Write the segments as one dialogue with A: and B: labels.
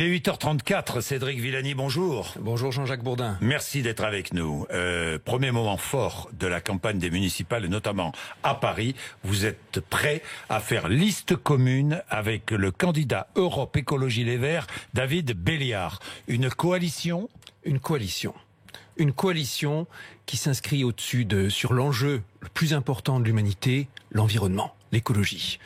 A: Il est 8h34, Cédric Villani, bonjour.
B: Bonjour Jean-Jacques Bourdin.
A: Merci d'être avec nous. Premier moment fort de la campagne des municipales, et notamment à Paris. Vous êtes prêt à faire liste commune avec le candidat Europe Écologie Les Verts, David Béliard. Une coalition ?
B: Une coalition. Une coalition qui s'inscrit sur l'enjeu le plus important de l'humanité, l'environnement, l'écologie.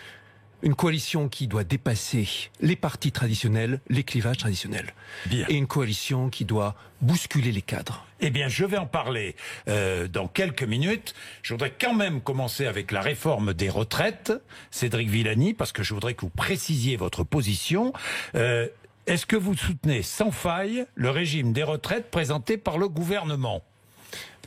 B: Une coalition qui doit dépasser les partis traditionnels, les clivages traditionnels.
A: Bien.
B: Et une coalition qui doit bousculer les cadres.
A: Eh bien, je vais en parler dans quelques minutes. Je voudrais quand même commencer avec la réforme des retraites, Cédric Villani, parce que je voudrais que vous précisiez votre position. Est-ce que vous soutenez sans faille le régime des retraites présenté par le gouvernement ?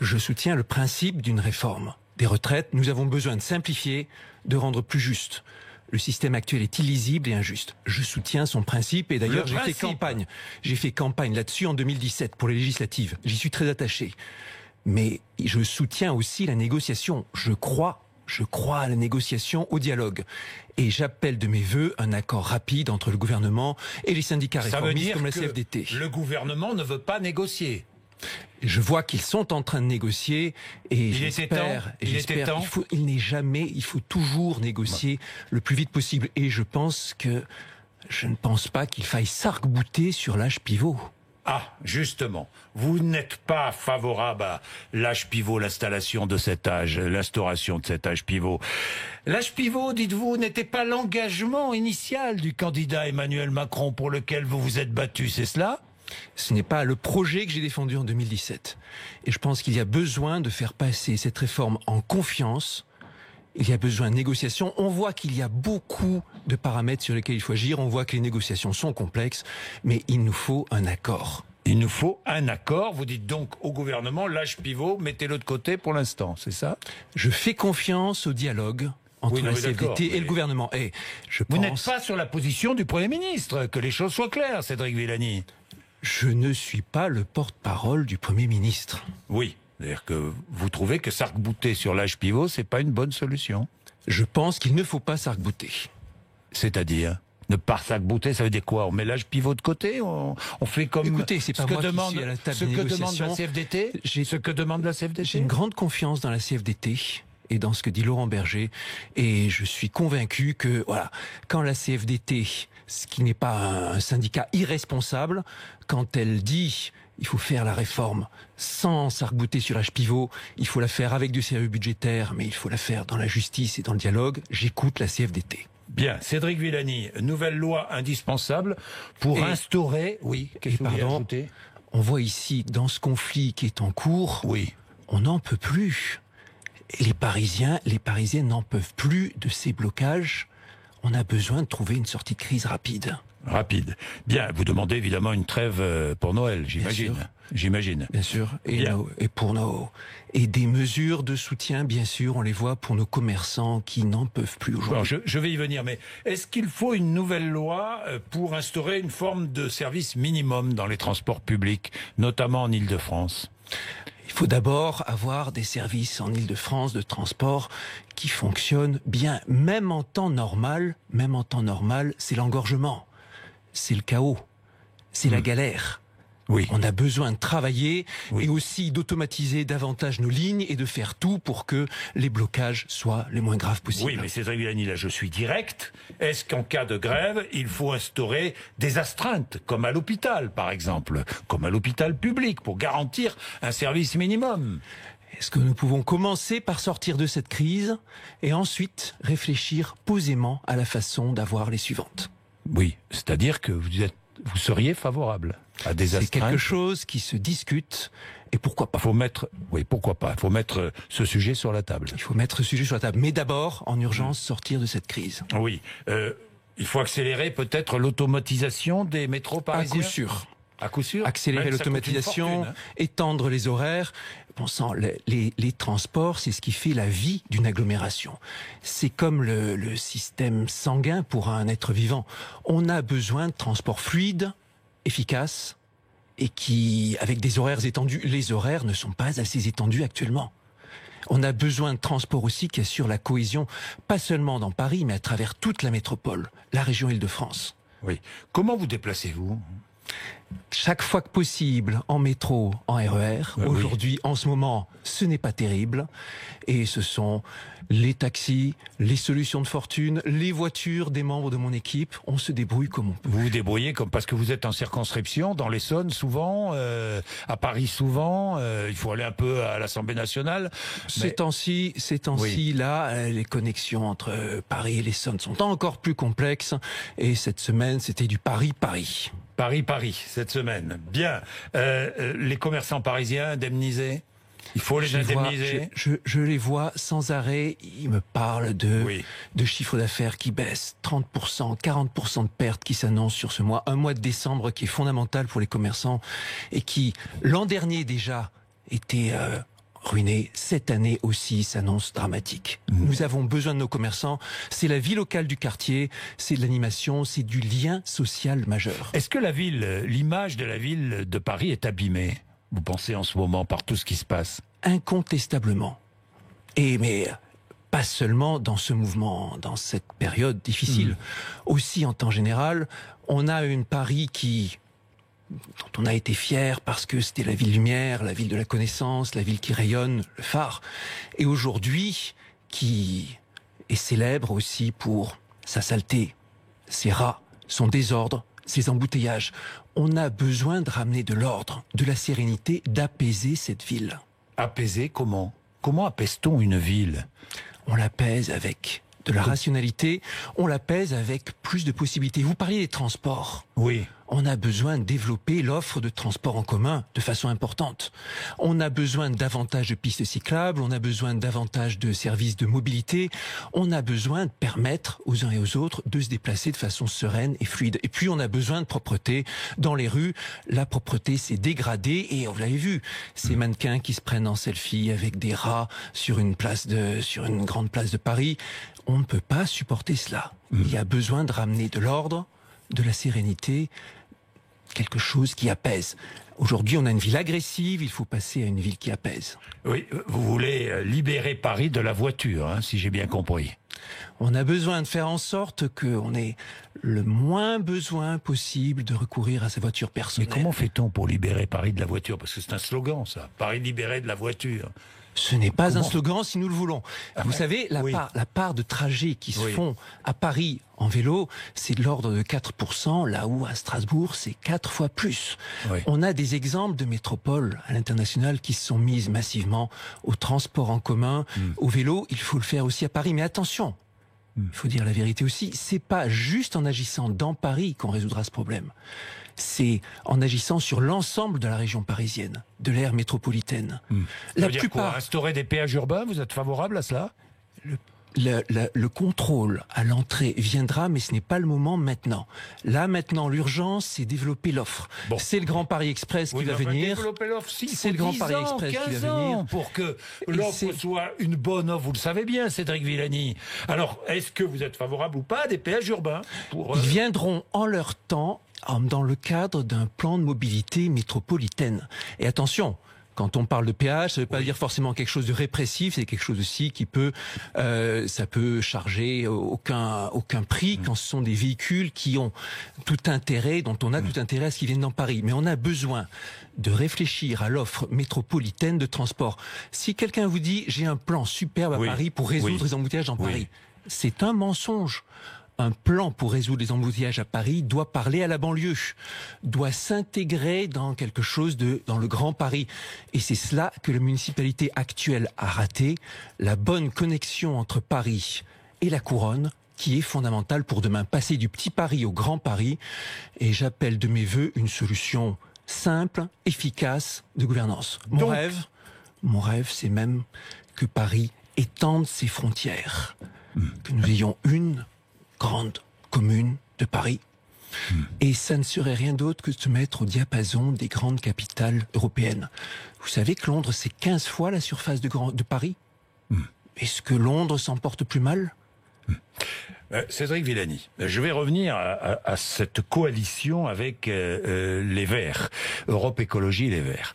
B: Je soutiens le principe d'une réforme des retraites. Nous avons besoin de simplifier, de rendre plus juste. Le système actuel est illisible et injuste. Je soutiens son principe et d'ailleurs j'ai fait campagne là-dessus en 2017 pour les législatives. J'y suis très attaché. Mais je soutiens aussi la négociation. Je crois à la négociation, au dialogue. Et j'appelle de mes vœux un accord rapide entre le gouvernement et les syndicats réformistes comme la CFDT.
A: Le gouvernement ne veut pas négocier.
B: Je vois qu'ils sont en train de négocier et j'espère, il faut toujours négocier le plus vite possible. Et je ne pense pas qu'il faille s'arc-bouter sur l'âge pivot.
A: Ah, justement, vous n'êtes pas favorable à l'âge pivot, l'instauration de cet âge pivot. L'âge pivot, dites-vous, n'était pas l'engagement initial du candidat Emmanuel Macron pour lequel vous vous êtes battu, c'est cela ?
B: Ce n'est pas le projet que j'ai défendu en 2017. Et je pense qu'il y a besoin de faire passer cette réforme en confiance. Il y a besoin de négociations. On voit qu'il y a beaucoup de paramètres sur lesquels il faut agir. On voit que les négociations sont complexes. Mais il nous faut un accord.
A: Il nous faut un accord. Vous dites donc au gouvernement, l'âge pivot, mettez-le de côté pour l'instant, c'est ça ?
B: Je fais confiance au dialogue entre la CFDT et le gouvernement. Et
A: vous n'êtes pas sur la position du Premier ministre. Que les choses soient claires, Cédric Villani.
B: Je ne suis pas le porte-parole du Premier ministre.
A: Oui, c'est-à-dire que vous trouvez que s'arc-bouter sur l'âge pivot, c'est pas une bonne solution.
B: Je pense qu'il ne faut pas s'arc-bouter.
A: C'est-à-dire ne pas s'arc-bouter, ça veut dire quoi ? On met l'âge pivot de côté ? On fait comme
B: Écoutez, c'est pas moi qui suis à la table des négociations.
A: Ce que demande la CFDT ?
B: J'ai une grande confiance dans la CFDT et dans ce que dit Laurent Berger. Et je suis convaincu que, quand la CFDT, ce qui n'est pas un syndicat irresponsable, quand elle dit il faut faire la réforme sans s'arc-bouter sur l'âge pivot, il faut la faire avec du sérieux budgétaire, mais il faut la faire dans la justice et dans le dialogue, j'écoute la CFDT.
A: Bien, Cédric Villani, nouvelle loi indispensable pour instaurer... Oui, qu'est-ce que vous voulez ajouter ?
B: On voit ici, dans ce conflit qui est en cours, on n'en peut plus. Les Parisiens, les Parisiennes n'en peuvent plus de ces blocages. On a besoin de trouver une sortie de crise rapide. Rapide.
A: Bien, vous demandez évidemment une trêve pour Noël, j'imagine. J'imagine.
B: Bien sûr. Et des mesures de soutien, bien sûr, on les voit pour nos commerçants qui n'en peuvent plus aujourd'hui.
A: Je vais y venir, mais est-ce qu'il faut une nouvelle loi pour instaurer une forme de service minimum dans les transports publics, notamment en Île-de-France ?
B: Il faut d'abord avoir des services en Île-de-France de transport qui fonctionnent bien. Même en temps normal, c'est l'engorgement, c'est le chaos, c'est la galère.
A: Oui.
B: On a besoin de travailler et aussi d'automatiser davantage nos lignes et de faire tout pour que les blocages soient les moins graves possibles.
A: Oui, mais Cédric Villani, là je suis direct. Est-ce qu'en cas de grève, il faut instaurer des astreintes, comme à l'hôpital par exemple, comme à l'hôpital public, pour garantir un service minimum ?
B: Est-ce que nous pouvons commencer par sortir de cette crise et ensuite réfléchir posément à la façon d'avoir les suivantes ?
A: Oui, c'est-à-dire que vous seriez favorable à des astreintes.
B: C'est quelque chose qui se discute et pourquoi pas.
A: Pourquoi pas. Il faut mettre ce sujet sur la table.
B: Il faut mettre ce sujet sur la table, mais d'abord, en urgence, sortir de cette crise.
A: Oui. Il faut accélérer peut-être l'automatisation des métros parisiens. À coup sûr.
B: Accélérer l'automatisation, étendre les horaires. Bon sang, les transports, c'est ce qui fait la vie d'une agglomération. C'est comme le système sanguin pour un être vivant. On a besoin de transports fluides, efficaces, et avec des horaires étendus. Les horaires ne sont pas assez étendus actuellement. On a besoin de transports aussi qui assurent la cohésion, pas seulement dans Paris, mais à travers toute la métropole, la région Île-de-France.
A: Oui. Comment vous déplacez-vous?
B: Chaque fois que possible, en métro, en RER. Aujourd'hui, en ce moment, ce n'est pas terrible. Et ce sont les taxis, les solutions de fortune, les voitures des membres de mon équipe. On se débrouille comme on peut.
A: Vous vous débrouillez parce que vous êtes en circonscription, dans l'Essonne souvent, à Paris souvent, il faut aller un peu à l'Assemblée nationale.
B: Ces temps-ci, là, les connexions entre Paris et l'Essonne sont encore plus complexes. Et cette semaine, c'était du Paris-Paris.
A: Paris, cette semaine. Bien. Les commerçants parisiens indemnisés? Il faut les indemniser.
B: Je les vois sans arrêt. Ils me parlent de chiffre d'affaires qui baisse. 30%, 40% de pertes qui s'annoncent sur ce mois. Un mois de décembre qui est fondamental pour les commerçants et qui, l'an dernier déjà, était ruiné. Cette année aussi s'annonce dramatique. Nous avons besoin de nos commerçants. C'est la vie locale du quartier, c'est de l'animation, c'est du lien social majeur.
A: Est-ce que l'image de la ville de Paris est abîmée, vous pensez, en ce moment, par tout ce qui se passe?
B: Incontestablement. Mais pas seulement dans ce mouvement, dans cette période difficile. Aussi, en temps général, on a une Paris dont on a été fier parce que c'était la ville lumière, la ville de la connaissance, la ville qui rayonne, le phare. Et aujourd'hui, qui est célèbre aussi pour sa saleté, ses rats, son désordre, ses embouteillages. On a besoin de ramener de l'ordre, de la sérénité, d'apaiser cette ville.
A: Apaiser comment? Comment apaise-t-on une ville?
B: On l'apaise avec de la rationalité, on l'apaise avec plus de possibilités. Vous parliez des transports.
A: Oui.
B: On a besoin de développer l'offre de transport en commun de façon importante. On a besoin de davantage de pistes cyclables, on a besoin de davantage de services de mobilité, on a besoin de permettre aux uns et aux autres de se déplacer de façon sereine et fluide. Et puis on a besoin de propreté dans les rues. La propreté s'est dégradée et vous l'avez vu, ces mannequins qui se prennent en selfie avec des rats sur une grande place de Paris. On ne peut pas supporter cela. Il y a besoin de ramener de l'ordre, de la sérénité, quelque chose qui apaise. Aujourd'hui, on a une ville agressive, il faut passer à une ville qui apaise.
A: Oui, vous voulez libérer Paris de la voiture, hein, si j'ai bien compris.
B: On a besoin de faire en sorte qu'on ait le moins besoin possible de recourir à sa voiture personnelle.
A: Mais comment fait-on pour libérer Paris de la voiture? Parce que c'est un slogan, ça. Paris libéré de la voiture.
B: Ce n'est pas un slogan si nous le voulons. Vous savez, la part de trajets qui se font à Paris en vélo, c'est de l'ordre de 4%, là où à Strasbourg, c'est 4 fois plus. On a des exemples de métropoles à l'international qui se sont mises massivement au transport en commun, au vélo. Il faut le faire aussi à Paris. Mais attention, il faut dire la vérité aussi, c'est pas juste en agissant dans Paris qu'on résoudra ce problème. C'est en agissant sur l'ensemble de la région parisienne, de l'aire métropolitaine.
A: La plupart. Instaurer des péages urbains, vous êtes favorable à cela?
B: Le contrôle à l'entrée viendra, mais ce n'est pas le moment maintenant. Là, maintenant, l'urgence, c'est développer l'offre. Bon. C'est le Grand Paris Express qui va venir.
A: Développer l'offre, si,
B: c'est le Grand Paris Express qui va venir.
A: Pour que l'offre soit une bonne offre, vous le savez bien, Cédric Villani. Alors, est-ce que vous êtes favorable ou pas à des péages urbains
B: Ils viendront en leur temps, dans le cadre d'un plan de mobilité métropolitaine. Et attention, quand on parle de péage, ça ne veut pas dire forcément quelque chose de répressif, c'est quelque chose aussi qui peut, ça peut charger aucun prix quand ce sont des véhicules qui ont tout intérêt, dont on a tout intérêt à ce qu'ils viennent dans Paris. Mais on a besoin de réfléchir à l'offre métropolitaine de transport. Si quelqu'un vous dit j'ai un plan superbe à Paris pour résoudre les embouteillages dans Paris, c'est un mensonge. Un plan pour résoudre les embouteillages à Paris doit parler à la banlieue, doit s'intégrer dans quelque chose dans le Grand Paris. Et c'est cela que la municipalité actuelle a raté, la bonne connexion entre Paris et la couronne, qui est fondamentale pour demain, passer du petit Paris au Grand Paris. Et j'appelle de mes voeux une solution simple, efficace de gouvernance. Mon rêve, c'est même que Paris étende ses frontières, que nous ayons une grande commune de Paris. Et ça ne serait rien d'autre que de se mettre au diapason des grandes capitales européennes. Vous savez que Londres, c'est 15 fois la surface de Paris. Est-ce que Londres s'en porte plus mal?
A: Cédric Villani, je vais revenir à cette coalition avec les Verts, Europe Écologie Les Verts,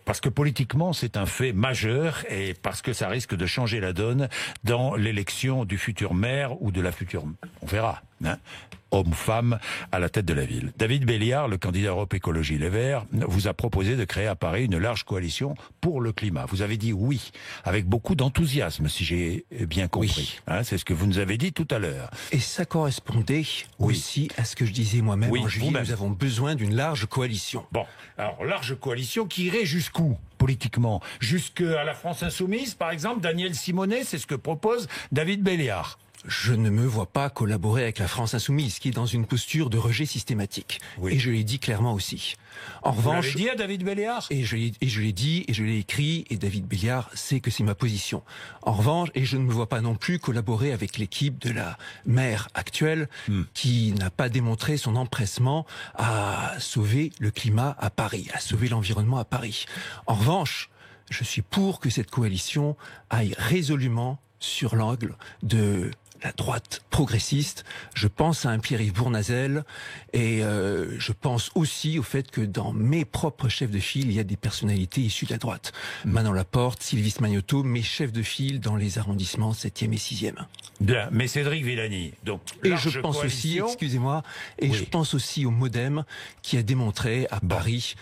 A: parce que politiquement c'est un fait majeur et parce que ça risque de changer la donne dans l'élection du futur maire ou de la future, on verra, hein. homme ou femme, à la tête de la ville. David Béliard, le candidat Europe Écologie Les Verts, vous a proposé de créer à Paris une large coalition pour le climat. Vous avez dit oui, avec beaucoup d'enthousiasme, si j'ai bien compris.
B: Oui.
A: C'est ce que vous nous avez dit tout à l'heure.
B: Et ça correspondait aussi à ce que je disais moi-même en juillet. Nous avons besoin d'une large coalition.
A: Bon, alors large coalition qui irait jusqu'où politiquement? Jusqu'à la France Insoumise, par exemple, Daniel Simonet, c'est ce que propose David Béliard.
B: Je ne me vois pas collaborer avec la France Insoumise, qui est dans une posture de rejet systématique.
A: Oui.
B: Et je l'ai dit clairement aussi. En revanche,
A: vous l'avez dit à David Béliard?
B: Et je l'ai dit, et je l'ai écrit, et David Béliard sait que c'est ma position. En revanche, et je ne me vois pas non plus collaborer avec l'équipe de la maire actuelle, qui n'a pas démontré son empressement à sauver le climat à Paris, à sauver l'environnement à Paris. En revanche, je suis pour que cette coalition aille résolument sur l'angle de la droite progressiste. Je pense à un Pierre-Yves Bournazel et je pense aussi au fait que dans mes propres chefs de file, il y a des personnalités issues de la droite. Manon Laporte, Sylvie Magnoto, mes chefs de file dans les arrondissements 7e et 6e.
A: Bien, mais Cédric Villani, donc
B: et je pense aussi, excusez-moi, et je pense aussi au MoDem qui a démontré à Paris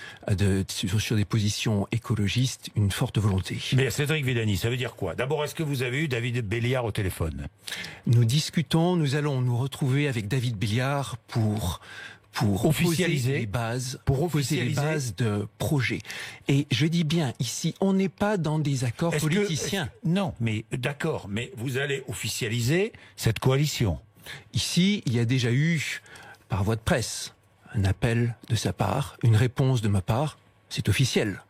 B: sur des positions écologistes une forte volonté.
A: Mais Cédric Villani, ça veut dire quoi? D'abord, est-ce que vous avez eu David Béliard au téléphone?
B: Nous discutons, nous allons nous retrouver avec David Béliard pour officialiser les bases, de projet. Et je dis bien, ici, on n'est pas dans des accords politiciens.
A: Non, mais d'accord, mais vous allez officialiser cette coalition.
B: Ici, il y a déjà eu, par voie de presse, un appel de sa part, une réponse de ma part, c'est officiel.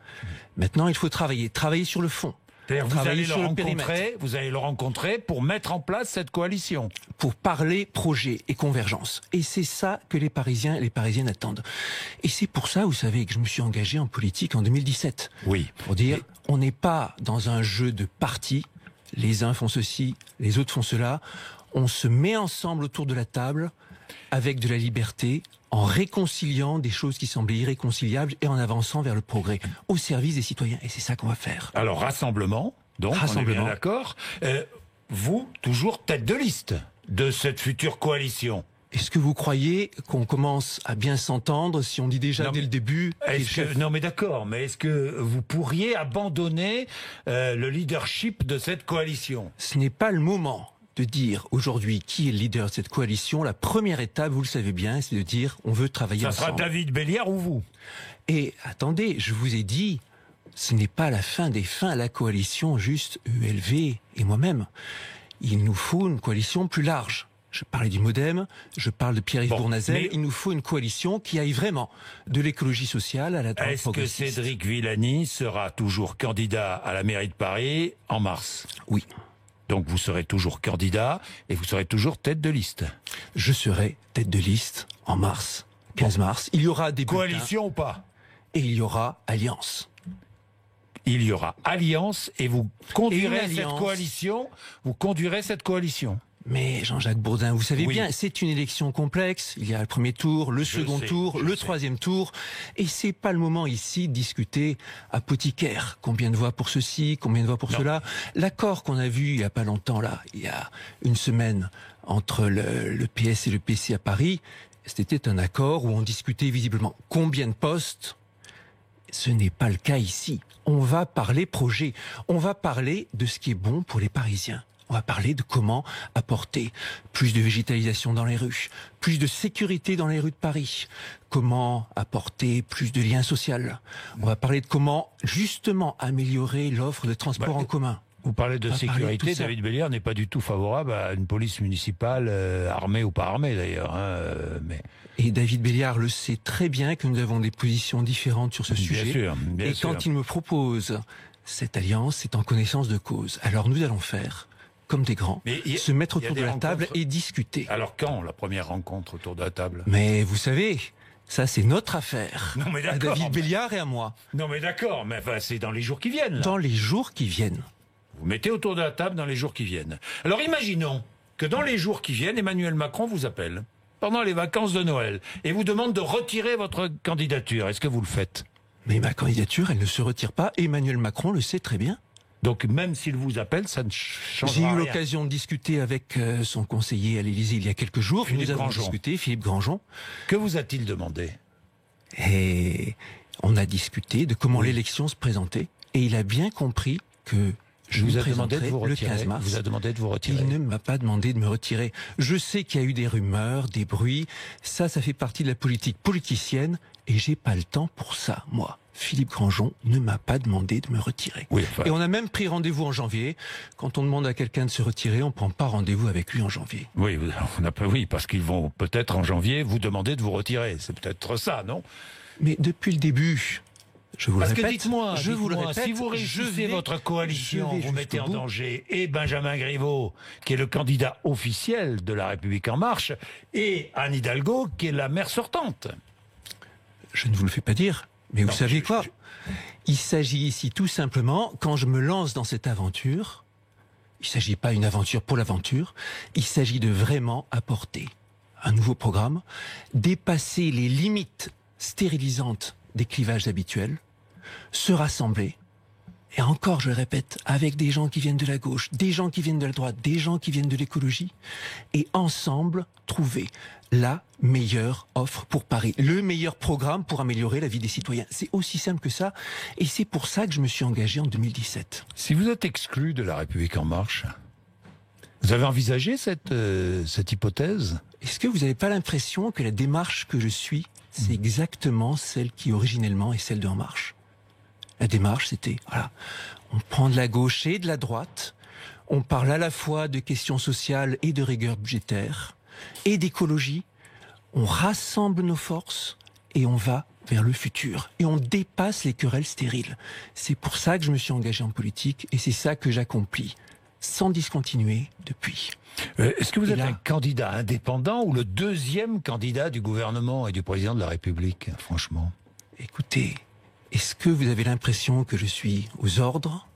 B: Maintenant, il faut travailler sur le fond.
A: Vous allez le rencontrer pour mettre en place cette coalition.
B: Pour parler projet et convergence. Et c'est ça que les Parisiens et les Parisiennes attendent. Et c'est pour ça, vous savez, que je me suis engagé en politique en 2017.
A: Oui.
B: Pour dire, on n'est pas dans un jeu de partis. Les uns font ceci, les autres font cela. On se met ensemble autour de la table avec de la liberté, en réconciliant des choses qui semblaient irréconciliables et en avançant vers le progrès, au service des citoyens. Et c'est ça qu'on va faire.
A: Alors, rassemblement, donc, on est bien d'accord. Vous, toujours tête de liste de cette future coalition.
B: Est-ce que vous croyez qu'on commence à bien s'entendre si on dit déjà dès le début
A: Non mais d'accord, mais est-ce que vous pourriez abandonner le leadership de cette coalition?
B: Ce n'est pas le moment de dire aujourd'hui qui est le leader de cette coalition. La première étape, vous le savez bien, c'est de dire on veut travailler ensemble.
A: Ça sera David Béliard ou vous?
B: Et attendez, je vous ai dit, ce n'est pas la fin des fins, la coalition juste ELV et moi-même. Il nous faut une coalition plus large. Je parlais du MoDem, je parle de Pierre-Yves Bournazel. Il nous faut une coalition qui aille vraiment de l'écologie sociale à la droite progressiste.
A: Est-ce que Cédric Villani sera toujours candidat à la mairie de Paris en mars?
B: Oui.
A: Donc vous serez toujours candidat et vous serez toujours tête de liste.
B: Je serai tête de liste en mars, 15 mars. Il y aura des
A: coalition ou pas?
B: Et il y aura alliance.
A: Il y aura alliance et vous conduirez cette coalition. Vous conduirez cette coalition.
B: Mais Jean-Jacques Bourdin, vous savez bien, c'est une élection complexe. Il y a le premier tour, le second tour, le troisième tour. Et c'est pas le moment ici de discuter apothicaire. Combien de voix pour ceci, combien de voix pour cela. L'accord qu'on a vu il y a pas longtemps là, il y a une semaine, entre le PS et le PC à Paris, c'était un accord où on discutait visiblement combien de postes. Ce n'est pas le cas ici. On va parler projet. On va parler de ce qui est bon pour les Parisiens. On va parler de comment apporter plus de végétalisation dans les rues, plus de sécurité dans les rues de Paris, comment apporter plus de liens sociaux. On va parler de comment justement améliorer l'offre de transport en commun.
A: Vous parlez de sécurité, David Béliard n'est pas du tout favorable à une police municipale, armée ou pas armée d'ailleurs.
B: Et David Béliard le sait très bien que nous avons des positions différentes sur ce sujet.
A: Bien
B: sûr. Quand il me propose cette alliance, c'est en connaissance de cause. Alors nous allons faire comme des grands, se mettre autour de la table et discuter.
A: Alors quand la première rencontre autour de la table?
B: Mais vous savez, ça c'est notre affaire.
A: Non mais
B: à David Béliard et à moi.
A: Non mais d'accord, mais enfin, c'est dans les jours qui viennent. Là.
B: Dans les jours qui viennent.
A: Vous mettez autour de la table dans les jours qui viennent. Alors imaginons que dans les jours qui viennent, Emmanuel Macron vous appelle pendant les vacances de Noël et vous demande de retirer votre candidature. Est-ce que vous le faites?
B: Mais ma candidature, elle ne se retire pas. Emmanuel Macron le sait très bien.
A: Donc même s'il vous appelle, ça ne changera rien.
B: J'ai eu l'occasion de discuter avec son conseiller à l'Élysée il y a quelques jours.
A: Philippe
B: Nous avons
A: Grandjean.
B: discuté, Philippe Grandjean.
A: Que vous a-t-il demandé?
B: Et on a discuté de comment l'élection se présentait. Et il a bien compris que je
A: vous
B: me
A: a demandé de
B: présenterai
A: vous
B: le
A: retirer.
B: 15 mars.
A: Vous a demandé de vous retirer.
B: Il ne m'a pas demandé de me retirer. Je sais qu'il y a eu des rumeurs, des bruits. Ça fait partie de la politique politicienne. Et j'ai pas le temps pour ça, moi. Philippe Grandjean ne m'a pas demandé de me retirer.
A: Oui, enfin...
B: Et on a même pris rendez-vous en janvier. Quand on demande à quelqu'un de se retirer, on ne prend pas rendez-vous avec lui en janvier.
A: Oui, oui, parce qu'ils vont peut-être en janvier vous demander de vous retirer. C'est peut-être ça, non?
B: Mais depuis le début, je vous le répète,
A: dites-moi,
B: vous le répète,
A: si vous réussissez votre coalition, vous mettez en danger et Benjamin Griveaux, qui est le candidat officiel de La République En Marche, et Anne Hidalgo, qui est la maire sortante.
B: Je ne vous le fais pas dire. Mais vous savez quoi? Il s'agit ici tout simplement, quand je me lance dans cette aventure, il ne s'agit pas d'une aventure pour l'aventure, il s'agit de vraiment apporter un nouveau programme, dépasser les limites stérilisantes des clivages habituels, se rassembler, et encore, je le répète, avec des gens qui viennent de la gauche, des gens qui viennent de la droite, des gens qui viennent de l'écologie, et ensemble trouver la meilleure offre pour Paris, le meilleur programme pour améliorer la vie des citoyens. C'est aussi simple que ça, et c'est pour ça que je me suis engagé en 2017.
A: Si vous êtes exclu de La République En Marche, vous avez envisagé cette hypothèse?
B: Est-ce que vous n'avez pas l'impression que la démarche que je suis, c'est exactement celle qui originellement est celle de En Marche? La démarche, c'était, voilà, on prend de la gauche et de la droite, on parle à la fois de questions sociales et de rigueur budgétaire, et d'écologie, on rassemble nos forces et on va vers le futur. Et on dépasse les querelles stériles. C'est pour ça que je me suis engagé en politique et c'est ça que j'accomplis, sans discontinuer depuis.
A: Est-ce que vous êtes un candidat indépendant ou le deuxième candidat du gouvernement et du président de la République, franchement?
B: Écoutez, est-ce que vous avez l'impression que je suis aux ordres,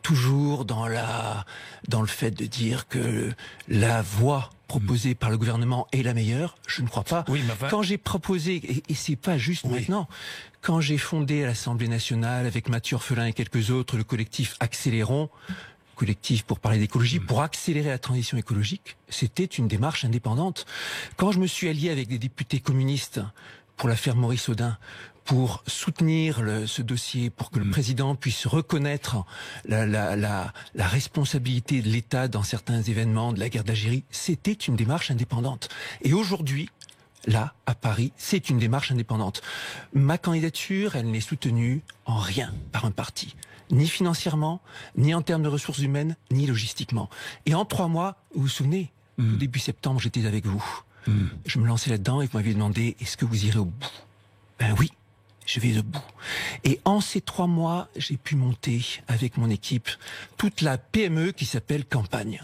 B: toujours dans le fait de dire que la voie proposée par le gouvernement est la meilleure? Je ne crois pas.
A: Oui, mais enfin...
B: Quand j'ai proposé, et c'est pas juste maintenant, quand j'ai fondé à l'Assemblée nationale avec Mathieu Orphelin et quelques autres le collectif Accélérons, collectif pour parler d'écologie, pour accélérer la transition écologique, c'était une démarche indépendante. Quand je me suis allié avec des députés communistes pour l'affaire Maurice Audin, pour soutenir ce dossier, pour que le président puisse reconnaître la responsabilité de l'État dans certains événements de la guerre d'Algérie, c'était une démarche indépendante. Et aujourd'hui, là, à Paris, c'est une démarche indépendante. Ma candidature, elle n'est soutenue en rien par un parti. Ni financièrement, ni en termes de ressources humaines, ni logistiquement. Et en 3 mois, vous vous souvenez, au début septembre, j'étais avec vous. Je me lançais là-dedans et vous m'aviez demandé, est-ce que vous irez au bout? Ben oui, je vais au bout. Et en ces 3 mois, j'ai pu monter avec mon équipe toute la PME qui s'appelle Campagne.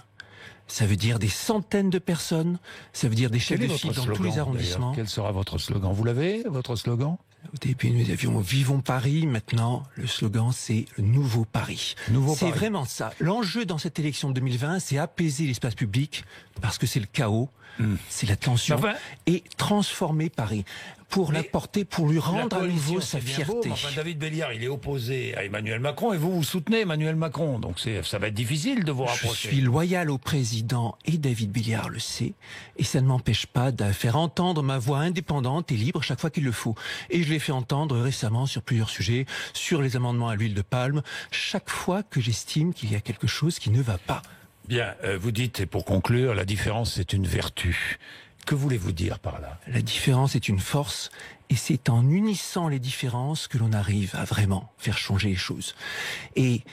B: Ça veut dire des centaines de personnes, ça veut dire des chefs de file dans tous les arrondissements.
A: Quel sera votre slogan? Vous l'avez, votre slogan?
B: Au début, nous avions « Vivons Paris ». Maintenant, le slogan, c'est « Nouveau Paris ». C'est vraiment ça. L'enjeu dans cette élection de 2020, c'est apaiser l'espace public, parce que c'est le chaos, c'est la tension, et transformer Paris pour l'apporter, pour lui rendre à nouveau sa fierté.
A: Enfin, David Béliard, il est opposé à Emmanuel Macron, et vous soutenez Emmanuel Macron. Donc ça va être difficile de vous rapprocher.
B: Je suis loyal au président, et David Béliard le sait, et ça ne m'empêche pas de faire entendre ma voix indépendante et libre chaque fois qu'il le faut. Et je l'ai fait entendre récemment sur plusieurs sujets, sur les amendements à l'huile de palme, chaque fois que j'estime qu'il y a quelque chose qui ne va pas.
A: Bien, vous dites, et pour conclure, la différence c'est une vertu. Que voulez-vous dire par là?
B: La différence est une force, et c'est en unissant les différences que l'on arrive à vraiment faire changer les choses. Et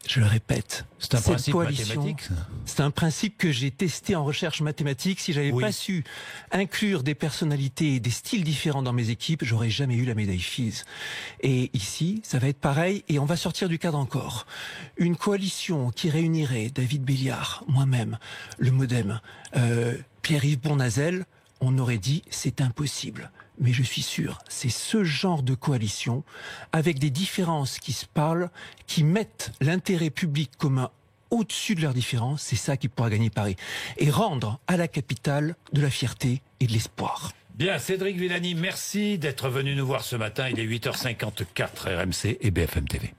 B: je le répète,
A: c'est un principe mathématique.
B: C'est un principe que j'ai testé en recherche mathématique. Si j'avais pas su inclure des personnalités et des styles différents dans mes équipes, j'aurais jamais eu la médaille Fields. Et ici, ça va être pareil, et on va sortir du cadre encore. Une coalition qui réunirait David Béliard, moi-même, le MoDem, Pierre-Yves Bournazel, on aurait dit c'est impossible. Mais je suis sûr, c'est ce genre de coalition, avec des différences qui se parlent, qui mettent l'intérêt public commun au-dessus de leurs différences, c'est ça qui pourra gagner Paris. Et rendre à la capitale de la fierté et de l'espoir.
A: Bien, Cédric Villani, merci d'être venu nous voir ce matin. Il est 8h54, RMC et BFM TV.